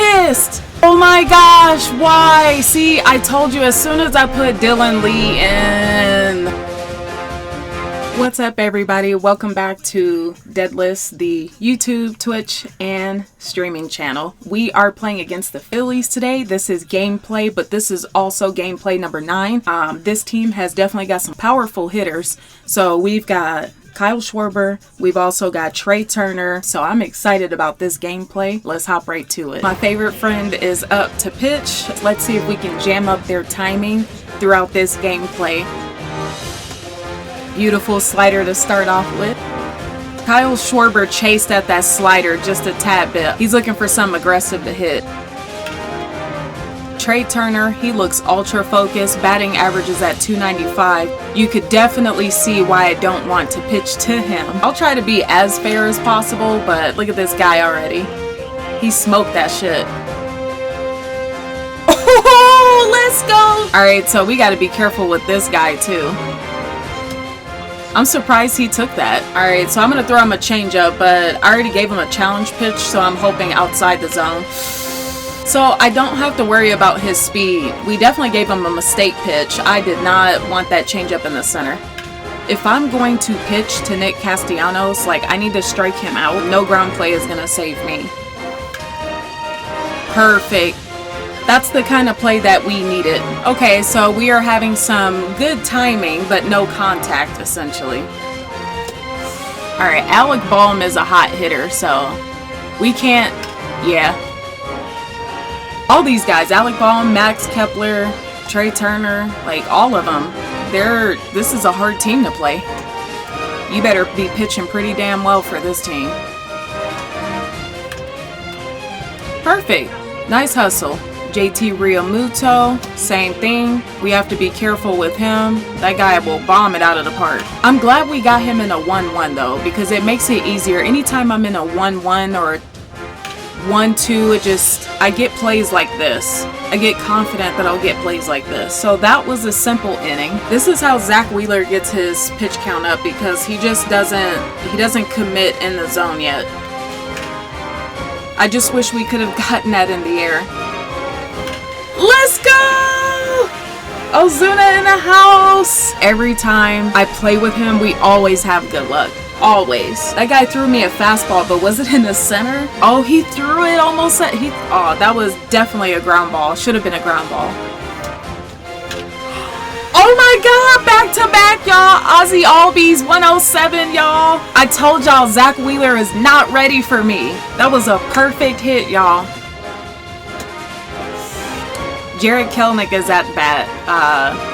missed. Oh my gosh, why? See, I told you as soon as I put Dylan Lee in. What's up, everybody? Welcome back to Deadlist, the YouTube, Twitch, and streaming channel. We are playing against the Phillies today. This is gameplay, but this is also gameplay number 9. This team has definitely got some powerful hitters. So we've got Kyle Schwarber. We've also got Trey Turner. So I'm excited about this gameplay. Let's hop right to it. My favorite friend is up to pitch. Let's see if we can jam up their timing throughout this gameplay. Beautiful slider to start off with. Kyle Schwarber chased at that slider just a tad bit. He's looking for something aggressive to hit. Trey Turner, he looks ultra focused. Batting average is at 295. You could definitely see why I don't want to pitch to him. I'll try to be as fair as possible, but look at this guy already. He smoked that shit. Oh, let's go! Alright, so we gotta be careful with this guy too. I'm surprised he took that. Alright, so I'm going to throw him a changeup, but I already gave him a challenge pitch, so I'm hoping outside the zone. So I don't have to worry about his speed. We definitely gave him a mistake pitch. I did not want that changeup in the center. If I'm going to pitch to Nick Castellanos, like, I need to strike him out. No ground play is going to save me. Perfect. That's the kind of play that we needed. Okay, so we are having some good timing, but no contact, essentially. Alright, Alec Boehm is a hot hitter, so we can't, yeah. All these guys, Alec Boehm, Max Kepler, Trey Turner, like all of them, this is a hard team to play. You better be pitching pretty damn well for this team. Perfect. Nice hustle. JT Realmuto, same thing. We have to be careful with him. That guy will bomb it out of the park. I'm glad we got him in a 1-1 though, because it makes it easier. Anytime I'm in a 1-1 or 1-2, I get plays like this. I get confident that I'll get plays like this. So that was a simple inning. This is how Zach Wheeler gets his pitch count up, because he just doesn't commit in the zone yet. I just wish we could have gotten that in the air. Let's go! Ozuna in the house! Every time I play with him, we always have good luck. Always. That guy threw me a fastball, but was it in the center? Oh, he threw it almost at... Oh, that was definitely a ground ball. Should have been a ground ball. Oh my god! Back to back, y'all! Ozzy Albies 107, y'all! I told y'all Zach Wheeler is not ready for me. That was a perfect hit, y'all. Jared Kelenic is at bat.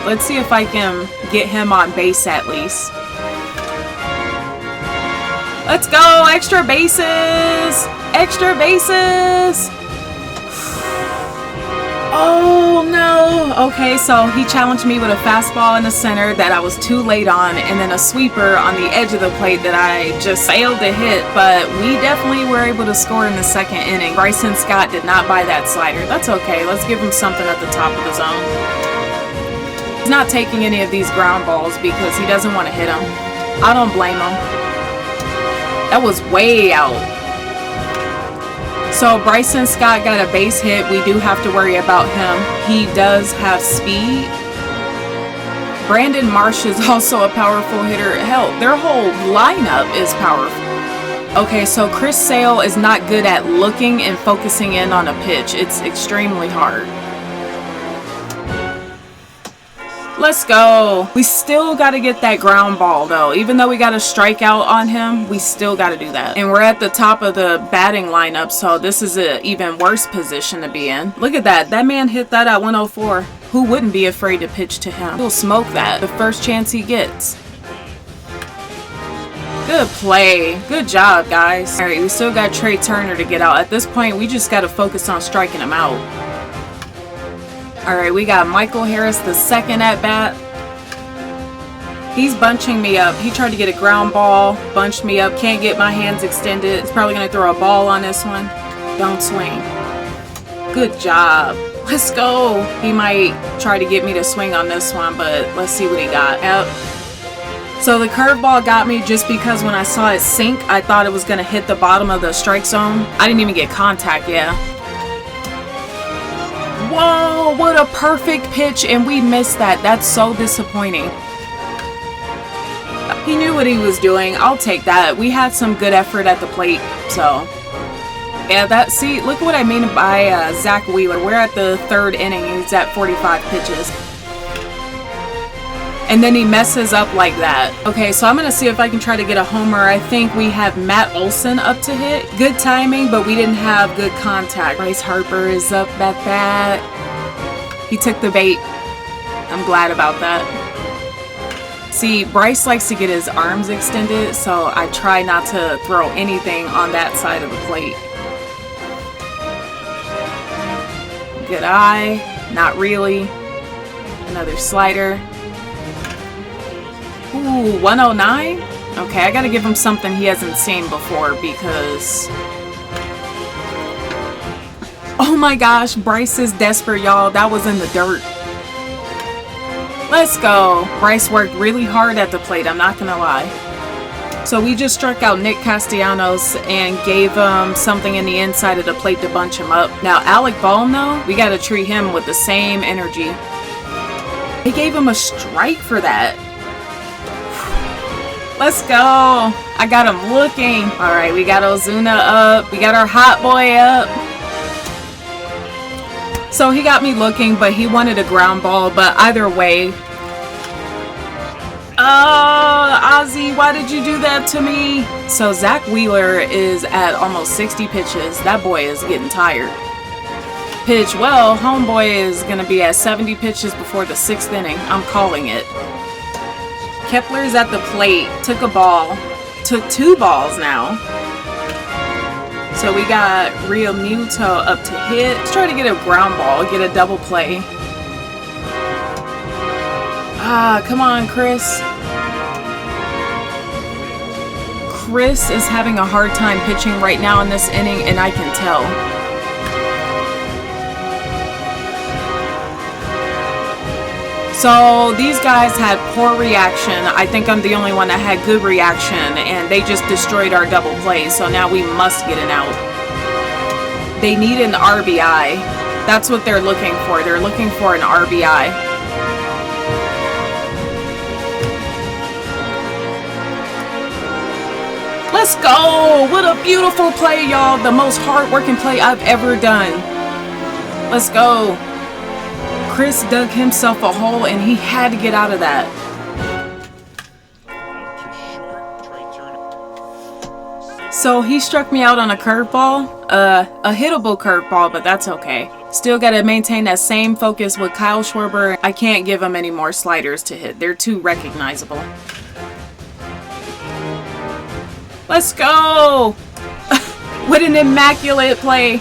Let's see if I can get him on base at least. Let's go! Extra bases! Extra bases! Oh no! Okay, so he challenged me with a fastball in the center that I was too late on, and then a sweeper on the edge of the plate that I just failed to hit, but we definitely were able to score in the second inning. Bryson Scott did not buy that slider. That's okay. Let's give him something at the top of the zone. He's not taking any of these ground balls because he doesn't want to hit them. I don't blame him. That was way out. So Bryson Scott got a base hit. We do have to worry about him. He does have speed. Brandon Marsh is also a powerful hitter. Hell, their whole lineup is powerful. Okay, so Chris Sale is not good at looking and focusing in on a pitch. It's extremely hard. Let's go. We still got to get that ground ball though. Even though we got a strikeout on him, we still got to do that. And we're at the top of the batting lineup, so this is an even worse position to be in. Look at that. That man hit that at 104. Who wouldn't be afraid to pitch to him? He'll smoke that the first chance he gets. Good play. Good job, guys. All right, we still got Trey Turner to get out. At this point, we just got to focus on striking him out. Alright, we got Michael Harris, the second at bat. He's bunching me up. He tried to get a ground ball, bunched me up, can't get my hands extended. He's probably going to throw a ball on this one. Don't swing. Good job. Let's go. He might try to get me to swing on this one, but let's see what he got. Yep. So the curveball got me just because when I saw it sink, I thought it was going to hit the bottom of the strike zone. I didn't even get contact, yeah. Whoa, what a perfect pitch, and we missed that. That's so disappointing. He knew what he was doing. I'll take that. We had some good effort at the plate, so yeah. See, look what I mean by Zach Wheeler. We're at the 3rd inning. He's at 45 pitches. And then he messes up like that. Okay, so I'm going to see if I can try to get a homer. I think we have Matt Olson up to hit. Good timing, but we didn't have good contact. Bryce Harper is up at bat. He took the bait. I'm glad about that. See, Bryce likes to get his arms extended, so I try not to throw anything on that side of the plate. Good eye. Not really. Another slider. Ooh, 109? Okay, I gotta give him something he hasn't seen before because... Oh my gosh, Bryce is desperate, y'all. That was in the dirt. Let's go. Bryce worked really hard at the plate, I'm not gonna lie. So we just struck out Nick Castellanos and gave him something in the inside of the plate to bunch him up. Now, Alec Bohm, though, we gotta treat him with the same energy. He gave him a strike for that. Let's go. I got him looking. All right, we got Ozuna up. We got our hot boy up. So he got me looking, but he wanted a ground ball. But either way. Oh, Ozzy, why did you do that to me? So Zach Wheeler is at almost 60 pitches. That boy is getting tired. Pitch well. Homeboy is going to be at 70 pitches before the 6th inning. I'm calling it. Kepler's at the plate, took a ball, took 2 balls now. So we got Real Muto up to hit. Let's try to get a ground ball, get a double play. Ah, come on, Chris. Chris is having a hard time pitching right now in this inning, and I can tell. So these guys had poor reaction. I think I'm the only one that had good reaction, and they just destroyed our double play. So now we must get an out. They need an RBI. That's what they're looking for. They're looking for an RBI. Let's go! What a beautiful play, y'all. The most hard-working play I've ever done. Let's go. Chris dug himself a hole, and he had to get out of that. So he struck me out on a curveball, a hittable curveball, but that's okay. Still got to maintain that same focus with Kyle Schwarber. I can't give him any more sliders to hit. They're too recognizable. Let's go! What an immaculate play.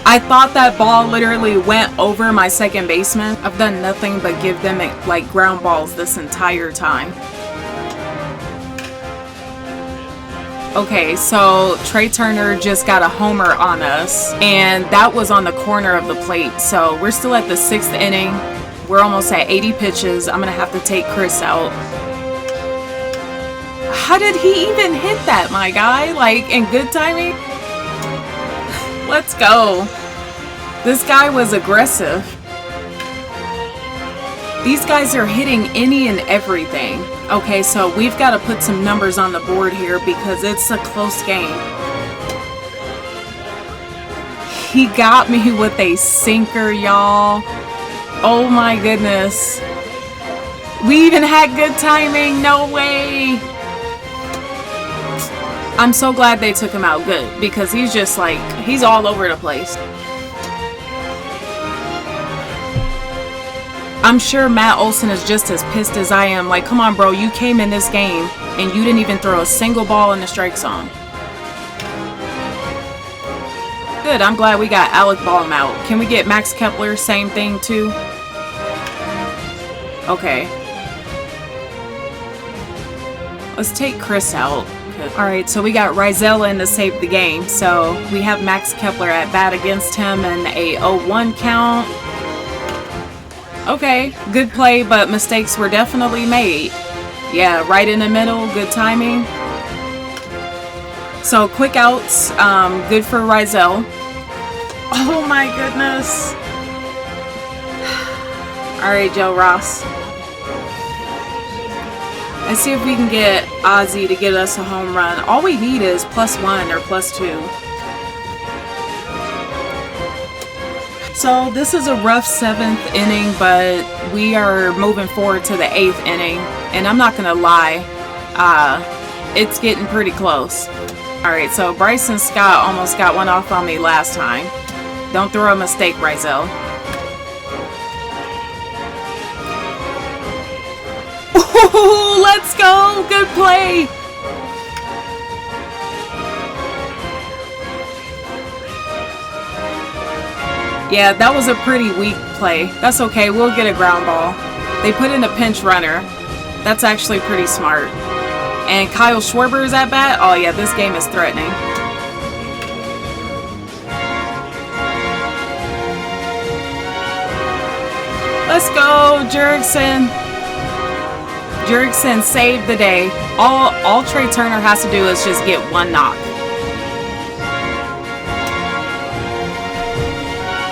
I thought that ball literally went over my second baseman. I've done nothing but give them like ground balls this entire time. Okay, so Trey Turner just got a homer on us, and that was on the corner of the plate. So we're still at the 6th inning. We're almost at 80 pitches. I'm gonna have to take Chris out. How did he even hit that, my guy? Like, in good timing? Let's go. This guy was aggressive. These guys are hitting any and everything. Okay, so we've got to put some numbers on the board here because it's a close game. He got me with a sinker, y'all. Oh my goodness. We even had good timing. No way. I'm so glad they took him out good because he's just like, he's all over the place. I'm sure Matt Olson is just as pissed as I am. Like, come on, bro, you came in this game and you didn't even throw a single ball in the strike zone. Good, I'm glad we got Alec Bohm out. Can we get Max Kepler? Same thing too. Okay. Let's take Chris out. Alright, so we got Rizella in to save the game. So we have Max Kepler at bat against him and a 0-1 count. Okay, good play, but mistakes were definitely made. Yeah, right in the middle, good timing. So quick outs, good for Rizella. Oh my goodness. Alright, Joe Ross. Let's see if we can get Ozzy to get us a home run. All we need is +1 or +2. So this is a rough 7th inning, but we are moving forward to the 8th inning. And I'm not gonna lie, it's getting pretty close. Alright, so Bryson Scott almost got one off on me last time. Don't throw a mistake, Rizal. Ooh, let's go! Good play! Yeah, that was a pretty weak play. That's okay, we'll get a ground ball. They put in a pinch runner. That's actually pretty smart. And Kyle Schwarber is at bat. Oh yeah, this game is threatening. Let's go, Jurickson. Jurickson saved the day. All Trey Turner has to do is just get one knock.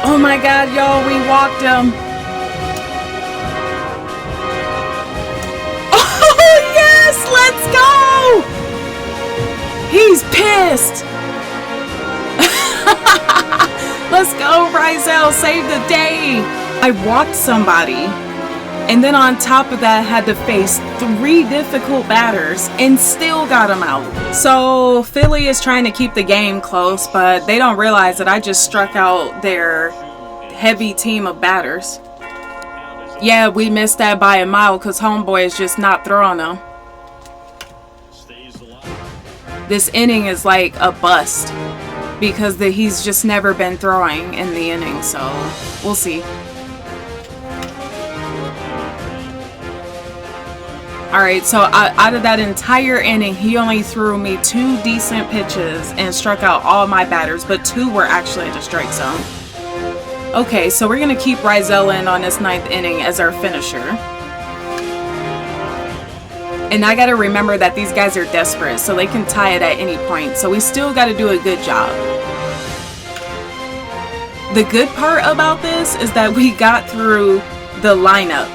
Oh my god, y'all, we walked him. Oh yes, let's go! He's pissed. Let's go, Rizal, save the day. I walked somebody, and then on top of that had to face 3 difficult batters and still got him out. So Philly is trying to keep the game close, but they don't realize that I just struck out their heavy team of batters. Yeah, we missed that by a mile because homeboy is just not throwing them. This inning is like a bust because he's just never been throwing in the inning, so we'll see. Alright, so out of that entire inning, he only threw me 2 decent pitches and struck out all my batters, but 2 were actually in the strike zone. Okay, so we're going to keep Rizal in on this 9th inning as our finisher. And I got to remember that these guys are desperate, so they can tie it at any point. So we still got to do a good job. The good part about this is that we got through the lineup.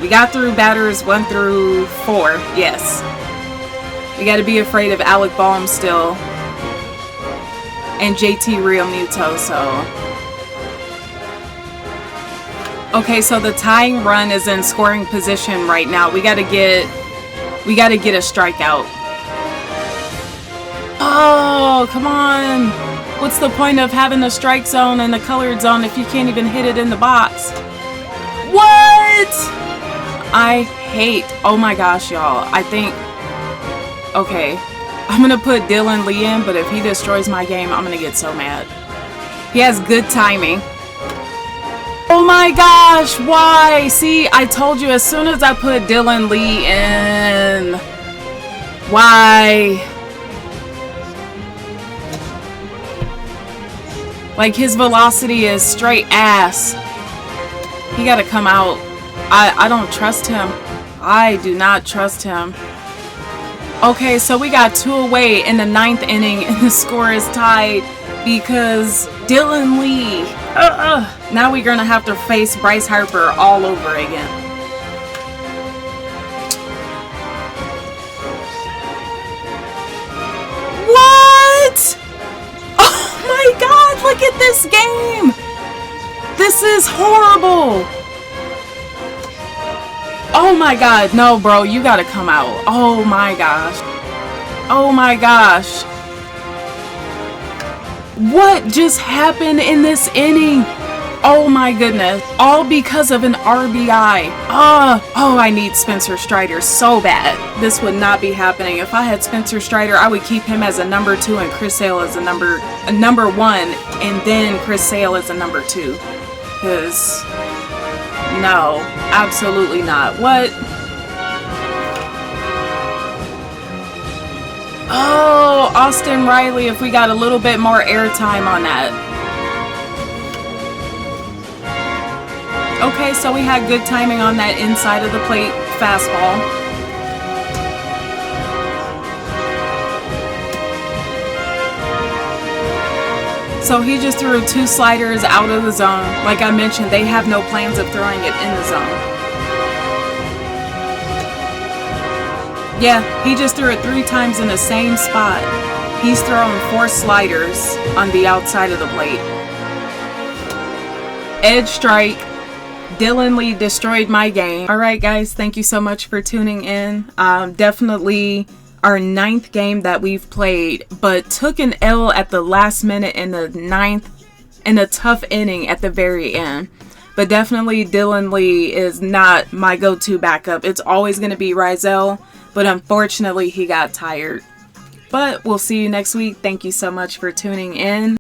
We got through batters 1 through 4, yes. We got to be afraid of Alec Baum still. And JT Realmuto, so... Okay, so the tying run is in scoring position right now. We gotta get a strikeout. Oh, come on. What's the point of having a strike zone and a colored zone if you can't even hit it in the box? What? I hate, oh my gosh, y'all. I think, okay, I'm gonna put Dylan Lee in, but if he destroys my game, I'm gonna get so mad. He has good timing. Oh my gosh, why? See, I told you as soon as I put Dylan Lee in. Why? Like, his velocity is straight ass. He gotta come out. I don't trust him. I do not trust him. Okay, so we got 2 away in the 9th inning and the score is tied because Dylan Lee. Now we're gonna have to face Bryce Harper all over again. What? Oh my god, look at this game! This is horrible! Oh my god, no bro, you gotta come out. Oh my gosh. Oh my gosh. What just happened in this inning? Oh my goodness. All because of an RBI. Oh, I need Spencer Strider so bad. This would not be happening. If I had Spencer Strider, I would keep him as a number 2 and Chris Sale as a number 1, and then Chris Sale as a number 2. Because, no, absolutely not. What? Oh, Austin Riley, if we got a little bit more airtime on that. Okay, so we had good timing on that inside of the plate fastball. So he just threw 2 sliders out of the zone. Like I mentioned, they have no plans of throwing it in the zone. Yeah, he just threw it 3 times in the same spot. He's throwing 4 sliders on the outside of the plate. Edge strike. Dylan Lee destroyed my game. Alright guys, thank you so much for tuning in. Definitely our 9th game that we've played, but took an L at the last minute in the 9th, in a tough inning at the very end. But definitely Dylan Lee is not my go-to backup. It's always going to be Rizal, but unfortunately he got tired. But we'll see you next week. Thank you so much for tuning in.